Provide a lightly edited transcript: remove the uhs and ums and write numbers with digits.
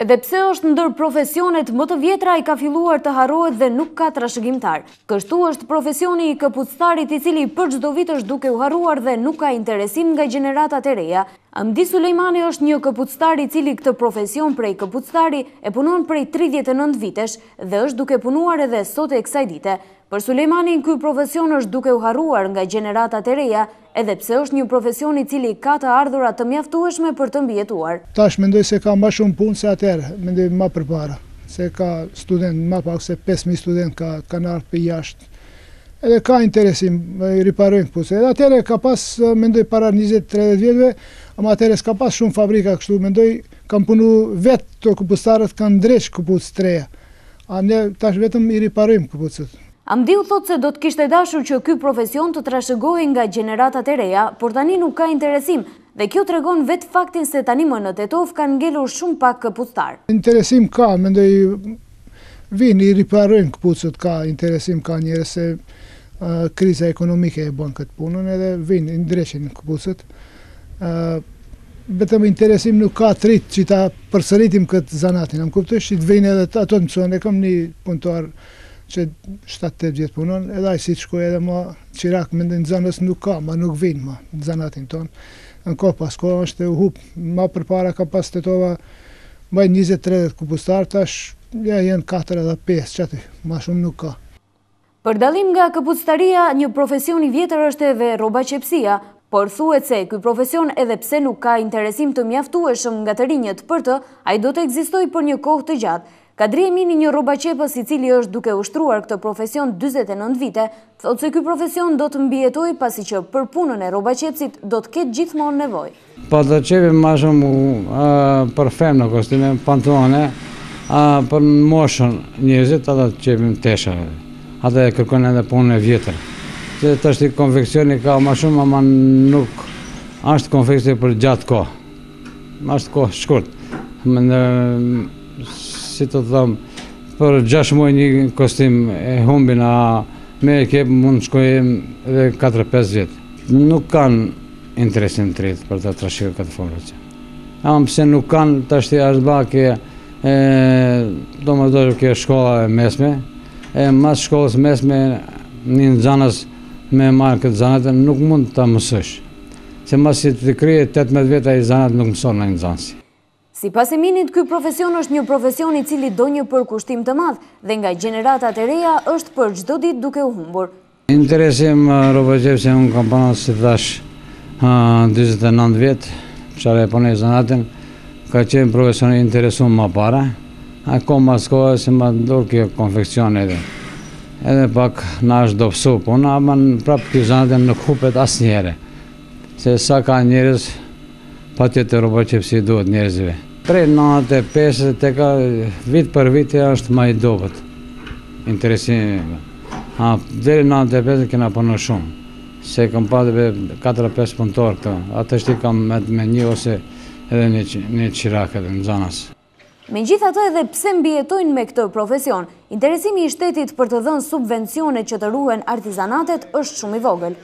Edhe pse është ndër profesionet më të vjetra, ai ka filluar të harrohet dhe nuk ka trashëgimtar. Kështu është profesioni i këpucëtarit, i cili për çdo vit është duke u harruar dhe nuk ka interesim nga gjeneratat e reja. Hamdi Sulejmani është një këpucëtar i cili këtë profesion prej këpucëtari e punon prej 39 vitesh dhe është duke punuar edhe sot e kësaj dite. Për Sulejmanin, ky profesion është duke u harruar nga gjeneratat e reja, edhe pse është një profesion i cili ka të ardhurat të mjaftueshme për të mbijetuar. Tash mendoj se ka më shumë punë se atëherë, mendoj më përpara, se ka student më pak se 5000 student kanë ardhur për jashtë. Edhe ka interesim, riparojnë këpucët. Edhe atëherë ka pas, mendoj para 20-30 vjetëve, ama atëherë s'ka pas shumë fabrika kështu, mendoj kanë punu vetë të këpucëtarët, kanë ndreq këpucë të reja. A ne tash vetëm i riparojmë këpucët. Hamdiu thot se do të kishte dashur që ky profesion të trashëgohej nga gjeneratat e reja, por tani nuk ka interesim dhe kjo tregon vetë faktin se tani më në Tetov kanë ngelur shumë pak këpucëtar. Interesim ka, mendoj vinë i riparojnë këpucët, ka interesim, ka njerëz se kriza ekonomike e bën këtë punën edhe vinë i ndreqin këpucët. Vetëm interesim nuk ka të rritë që ta përsëritim këtë zanatin. Am kuptoj që të vinë edhe ato të mësojnë, e kam një punëtar që 7-8 vjetë punon, edhe ai si të shkoj edhe ma qirak, mendoj në zanës nuk ka, ma nuk vinë ma në zanatin tonë. Në kohë pas kohë është e u hupë, ma përpara ka pas Tetova mbaj 20-30 këpucëtar, tash ja jenë 4 edhe 5, që aty, ma shumë nuk ka. Për dallim nga këpucëtaria, një profesion i vjetër është edhe rrobaqepësia, por thuhet se ky profesion edhe pse nuk ka interesim të mjaftueshëm nga të rinjët për të, ai do të ekzistojë për një kohë të gjatë. Kadri Emini, një rrobaqepës i cili është duke ushtruar këtë profesion 49 vite, thotë se ky profesion do të mbijetojë pasi që për punën e rrobaqepësit do të ketë gjithmonë nevojë. Po të qepim më shumë për femnë kostime, pantone, për moshën njerëzit, ata të qepim tesha. Ata e kërkojnë edhe punën e vjetër. Se të është i konfeksioni ka më shumë, ama nuk është konfeksioni për gjatë kohë. Është kohë shkurt. Si të thëmë, për 6 muaj një kostim e humbin, a me e kepë mund shkojmë edhe 4-5 vjetë. Nuk kanë interesim të rritë për të trashëguar këtë profesion. Ama pse nuk kanë, të është ashtë bake, do më dojë kjo shkolla e mesme, mas shkollës mesme, një në zanës me marrë këtë zanatën, nuk mund të mësësh. Se mas si të krije 18 vjetë, a i zanatë nuk mëson në një zanësi. Sipas Eminit, ky profesion është një profesion i cili do një përkushtim të madh dhe nga gjeneratat e reja është për çdo ditë duke u humbur. Interesim rrobaqepësia, unë kam punuar si thash 49 vjet, çfarë e punoj zanatin, ka qenë profesion i interesuar më para. Akoma s'koha se më ndor kjo konfeksion edhe. Edhe pak na është dobësu puna, ama prapë ky zanatin nuk hupet asnjëherë. Se sa ka njerëz, patjetër rrobaqepësi duhet njerëzve. Prej 95 të ka vit për vit është më i dobët. Interesimi. Deri 95 kena punuar shumë. Se kam pasur 4-5 punëtor këtu. Atë shti kam me një ose edhe një qirak edhe në zanas. Megjithatë, edhe pse mbijetojnë me këtë profesion, interesimi i shtetit për të dhënë subvencione që të ruhen artizanatet është shumë i vogël.